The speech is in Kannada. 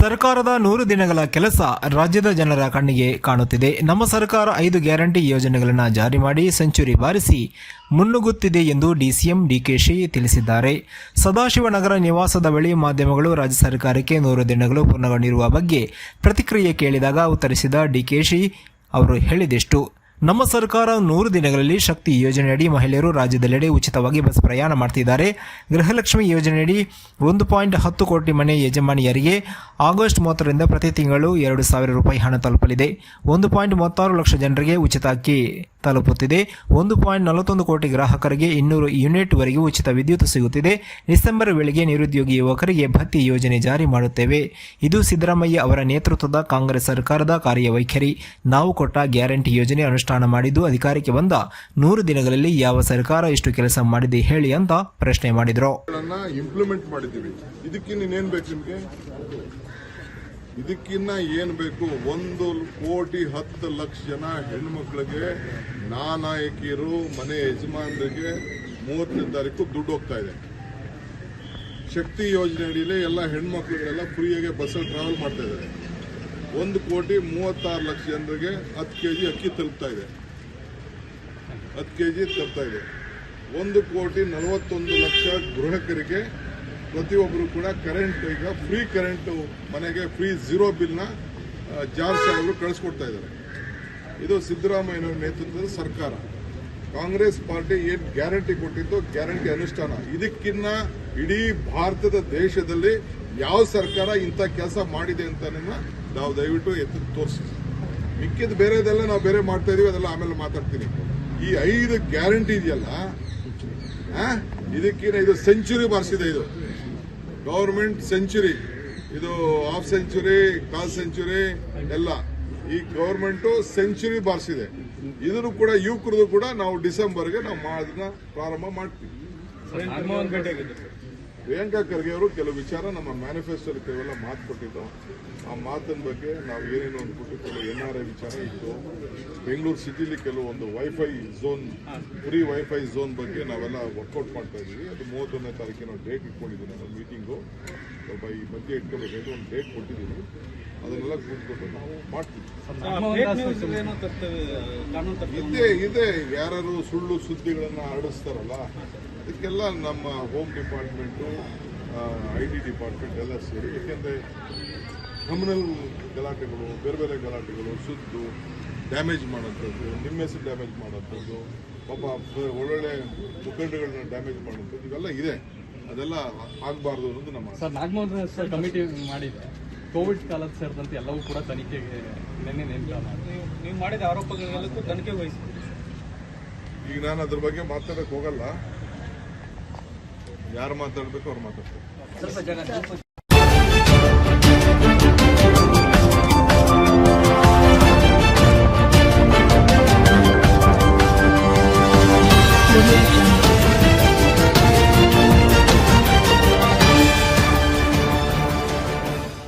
ಸರ್ಕಾರದ 100 ದಿನಗಳ ಕೆಲಸ ರಾಜ್ಯದ ಜನರ ಕಣ್ಣಿಗೆ ಕಾಣುತ್ತಿದೆ. ನಮ್ಮ ಸರ್ಕಾರ 5 ಗ್ಯಾರಂಟಿ ಯೋಜನೆಗಳನ್ನು ಜಾರಿ ಮಾಡಿ ಸೆಂಚುರಿ ಬಾರಿಸಿ ಮುನ್ನುಗ್ಗುತ್ತಿದೆ ಎಂದು ಡಿಸಿಎಂ ಡಿಕೆಶಿ ತಿಳಿಸಿದ್ದಾರೆ. ಸದಾಶಿವನಗರ ನಿವಾಸದ ಬಳಿ ಮಾಧ್ಯಮಗಳು ರಾಜ್ಯ ಸರ್ಕಾರಕ್ಕೆ 100 ದಿನಗಳು ಪೂರ್ಣಗೊಂಡಿರುವ ಬಗ್ಗೆ ಪ್ರತಿಕ್ರಿಯೆ ಕೇಳಿದಾಗ ಉತ್ತರಿಸಿದ ಡಿಕೆಶಿ ಅವರು ಹೇಳಿದೆಷ್ಟು. ನಮ್ಮ ಸರ್ಕಾರ 100 ದಿನಗಳಲ್ಲಿ ಶಕ್ತಿ ಯೋಜನೆಯಡಿ ಮಹಿಳೆಯರು ರಾಜ್ಯದೆಲ್ಲೆಡೆ ಉಚಿತವಾಗಿ ಬಸ್ ಪ್ರಯಾಣ ಮಾಡ್ತಿದ್ದಾರೆ. ಗೃಹಲಕ್ಷ್ಮಿ ಯೋಜನೆಯಡಿ 1.10 ಕೋಟಿ ಮನೆ ಯಜಮಾನಿಯರಿಗೆ ಆಗಸ್ಟ್ 30ರಿಂದ ಪ್ರತಿ ತಿಂಗಳು 2,000 ರೂಪಾಯಿ ಹಣ ತಲುಪಲಿದೆ. 1.36 ಲಕ್ಷ ಜನರಿಗೆ ಉಚಿತ ಅಕ್ಕಿ ತಲುಪುತ್ತಿದೆ. 1.41 ಕೋಟಿ ಗ್ರಾಹಕರಿಗೆ 200 ಯೂನಿಟ್ ವರೆಗೆ ಉಚಿತ ವಿದ್ಯುತ್ ಸಿಗುತ್ತಿದೆ. ಡಿಸೆಂಬರ್ ವೇಳೆಗೆ ನಿರುದ್ಯೋಗಿ ಯುವಕರಿಗೆ ಭತ್ಯೆ ಯೋಜನೆ ಜಾರಿ ಮಾಡುತ್ತೇವೆ. ಇದು ಸಿದ್ದರಾಮಯ್ಯ ಅವರ ನೇತೃತ್ವದ ಕಾಂಗ್ರೆಸ್ ಸರ್ಕಾರದ ಕಾರ್ಯವೈಖರಿ. ನಾವು ಕೊಟ್ಟ ಗ್ಯಾರಂಟಿ ಯೋಜನೆ ಅನುಷ್ಠಾನ ಮಾಡಿದ್ದು ಅಧಿಕಾರಕ್ಕೆ ಬಂದ 100 ದಿನಗಳಲ್ಲಿ ಯಾವ ಸರ್ಕಾರ ಇಷ್ಟು ಕೆಲಸ ಮಾಡಿದೆ ಹೇಳಿ ಅಂತ ಪ್ರಶ್ನೆ ಮಾಡಿದ್ರು. ಇಂಪ್ಲಿಮೆಂಟ್ ಮಾಡಿದ್ದೀವಿ. ಇದಕ್ಕಿನ್ನ ಏನ್ ಬೇಕು ನಿಮಗೆ? ಇದಕ್ಕಿನ್ನ ಏನ್ ಬೇಕು? 1,10,00,000 ಜನ ಹೆಣ್ಮಕ್ಳಿಗೆ ನಾನಾಯಕಿಯರು ಮನೆ ಯಜಮಾನರಿಗೆ 30ನೇ ತಾರೀಕು ದುಡ್ಡು ಹೋಗ್ತಾ ಇದೆ. ಶಕ್ತಿ ಯೋಜನೆ ಅಡಿಯಲ್ಲಿ ಎಲ್ಲ ಹೆಣ್ಮಕ್ಳುಗಳೆಲ್ಲ ಫ್ರೀಯಾಗಿ ಬಸ್ಸಲ್ಲಿ ಟ್ರಾವೆಲ್ ಮಾಡ್ತಾ ಇದ್ದಾರೆ. 1,36,00,000 ಜನರಿಗೆ 10 kg ಅಕ್ಕಿ ತಲುಪ್ತಾ ಇದೆ. 10 kg ತಲುಪ್ತಾ ಇದೆ. 1,41,00,000 ಗೃಹಕರಿಗೆ ಪ್ರತಿಯೊಬ್ಬರು ಕೂಡ ಕರೆಂಟ್ ಈಗ ಫ್ರೀ ಕರೆಂಟ್ ಮನೆಗೆ ಫ್ರೀ ಝೀರೋ ಬಿಲ್ನ ಜಾರ್ ಸಾಹೇಬರು ಕಳಿಸ್ಕೊಡ್ತಾ ಇದ್ದಾರೆ. ಇದು ಸಿದ್ದರಾಮಯ್ಯನವರ ನೇತೃತ್ವದ ಸರ್ಕಾರ. ಕಾಂಗ್ರೆಸ್ ಪಾರ್ಟಿ ಏನು ಗ್ಯಾರಂಟಿ ಕೊಟ್ಟಿದ್ದು ಗ್ಯಾರಂಟಿ ಅನುಷ್ಠಾನ. ಇದಕ್ಕಿನ್ನ ಇಡೀ ಭಾರತದ ದೇಶದಲ್ಲಿ ಯಾವ ಸರ್ಕಾರ ಇಂಥ ಕೆಲಸ ಮಾಡಿದೆ ಅಂತ ನಾವು ದಯವಿಟ್ಟು ಎತ್ತು ತೋರಿಸಿ. ಮಿಕ್ಕಿದ ಬೇರೆದೆಲ್ಲ ನಾವು ಬೇರೆ ಮಾಡ್ತಾ ಇದೀವಿ, ಅದೆಲ್ಲ ಆಮೇಲೆ ಮಾತಾಡ್ತೀನಿ. ಈ 5 ಗ್ಯಾರಂಟಿ ಇದೆಯಲ್ಲ, ಇದಕ್ಕಿಂತ ಇದು ಸೆಂಚುರಿ ಬಾರಿಸಿದೆ. ಇದು ಗವರ್ಮೆಂಟ್ ಸೆಂಚುರಿ, ಇದು ಹಾಫ್ ಸೆಂಚುರಿ, ಕಾಲ್ ಸೆಂಚುರಿ ಎಲ್ಲ ಈ ಗವರ್ಮೆಂಟ್ ಸೆಂಚುರಿ ಬಾರಿಸಿದೆ. ಇದನ್ನು ಕೂಡ ಯುವಕರದು ಕೂಡ ನಾವು ಡಿಸೆಂಬರ್ಗೆ ನಾವು ಅದನ್ನ ಪ್ರಾರಂಭ ಮಾಡ್ತೀವಿ. ಪ್ರಿಯಾಂಕಾ ಖರ್ಗೆ ಅವರು ಕೆಲವು ವಿಚಾರ ನಮ್ಮ ಮ್ಯಾನಿಫೆಸ್ಟೋಲ್ಲಿ ಕೆಲವೆಲ್ಲ ಮಾತು ಕೊಟ್ಟಿದ್ದು. ಆ ಮಾತಿನ ಬಗ್ಗೆ ನಾವು ಏನೇನು ಅಂದ್ಬಿಟ್ಟು ಕೆಲವು NRI ವಿಚಾರ ಇತ್ತು. ಬೆಂಗಳೂರು ಸಿಟಿಲಿ ಕೆಲವೊಂದು wifi zone, free wifi zone ಬಗ್ಗೆ ನಾವೆಲ್ಲ ವರ್ಕೌಟ್ ಮಾಡ್ತಾ ಇದ್ದೀವಿ. ಅದು 31ನೇ ತಾರೀಕಿನ ಡೇಟ್ ಇಟ್ಕೊಂಡಿದ್ದೀವಿ. ನಮ್ಮ ಮೀಟಿಂಗು ಸ್ವಲ್ಪ ಈ ಮಧ್ಯೆ ಇಟ್ಕೋಬೇಕಾಯ್ತು, ಒಂದು ಡೇಟ್ ಕೊಟ್ಟಿದ್ದೀವಿ. ಅದನ್ನೆಲ್ಲ ಕೂತ್ಕೊಂಡು ನಾವು ಮಾಡ್ತೀವಿ. ಇದೆ ಯಾರು ಸುಳ್ಳು ಸುದ್ದಿಗಳನ್ನು ಹರಡಿಸ್ತಾರಲ್ಲ, ಅದಕ್ಕೆಲ್ಲ ನಮ್ಮ ಹೋಮ್ ಡಿಪಾರ್ಟ್ಮೆಂಟು, IT ಡಿಪಾರ್ಟ್ಮೆಂಟ್ ಎಲ್ಲ ಸೇರಿ, ಏಕೆಂದರೆ ಕ್ರಿಮಿನಲ್ ಗಲಾಟೆಗಳು, ಬೇರೆ ಬೇರೆ ಗಲಾಟೆಗಳು, ಸುದ್ದು ಡ್ಯಾಮೇಜ್ ಮಾಡೋಂಥದ್ದು, ನಿಮ್ಮ ಹೆಸರು ಡ್ಯಾಮೇಜ್ ಮಾಡೋಂಥದ್ದು, ಪಾಪ ಒಳ್ಳೊಳ್ಳೆ ಮುಖಂಡಗಳನ್ನ ಡ್ಯಾಮೇಜ್ ಮಾಡೋಂಥದ್ದು ಇವೆಲ್ಲ ಇದೆ. ಅದೆಲ್ಲ ಆಗಬಾರ್ದು ಅನ್ನೋದು ನಮ್ಮ. ಸರ್, ನಾಗಮೋಹನ್ ಸರ್ ಕಮಿಟಿ ಮಾಡಿದೆ. ಕೋವಿಡ್ ಕಾಲದ ಸೇರಿದಂತೆ ಎಲ್ಲವೂ ಕೂಡ ತನಿಖೆಗೆ ನಿನ್ನೆ ನೇಮಕ ಮಾಡಿ ನೀವು ಮಾಡಿದ ಆರೋಪಗಳೆಲ್ಲಕ್ಕೂ ತನಿಖೆ ವಹಿಸ್ತೀವಿ. ಈಗ ನಾನು ಅದ್ರ ಬಗ್ಗೆ ಮಾತಾಡಕ್ಕೆ ಹೋಗಲ್ಲ. ಯಾರು ಮಾತಾಡಬೇಕು ಅವ್ರು ಮಾತಾಡ್ತಾರೆ.